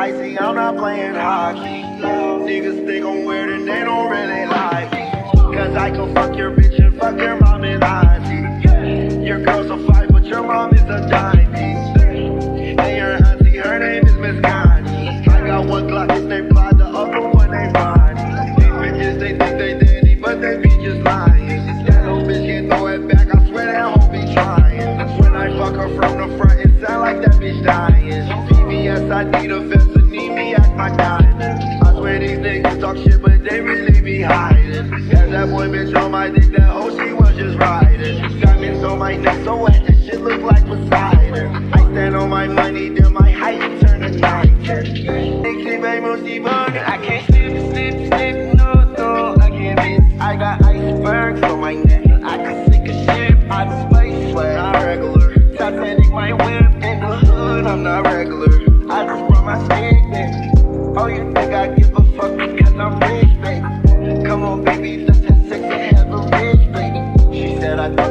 I see I'm not playing hockey. Niggas think I'm weird and they don't really like me. Cause I can fuck your bitch and fuck your mom and auntie. Your girl's a 5 but your mom is a dime piece. And your auntie, her name is Miss Connie. I got one Glock, his name Clyde, the other one named Ronnie. These bitches, they think they dandy, but they be just lying. That little bitch can't throw it back, I swear that hoe be trying. When I fuck her from the front, it sound like that bitch dying. VVS, I need a vest, and need me at my diamond. I swear these niggas talk shit, but they really be hiding. Got that boy bitch on my dick, that hoe she was just riding. Diamonds on my neck so wet, that shit look like Poseidon. I stand on my money, then my height turn to 9. I can't slip, no, I can't miss. I got icebergs on my neck, I can sink a ship. I space sweat, not regular. Titanic my whip in the hood, I'm not regular.